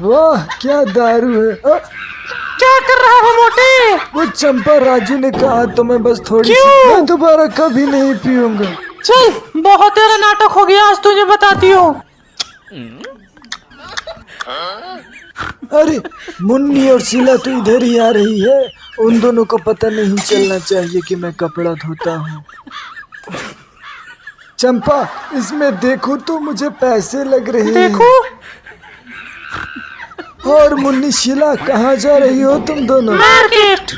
वाह क्या दारू है। क्या कर रहा है मोटे? वो चंपा राजू ने कहा तो मैं बस थोड़ी सी, क्यों? मैं दोबारा कभी नहीं पीऊंगा। चल बहुत तेरा नाटक हो गया, आज तुझे बताती हूँ। अरे मुन्नी और शीला तो इधर ही आ रही है। उन दोनों को पता नहीं चलना चाहिए कि मैं कपड़ा धोता हूँ। चंपा इसमें देखो तो मुझे पैसे लग रहे देखो। हैं। और मुन्नी शीला कहाँ जा रही हो तुम दोनों? मार्केट।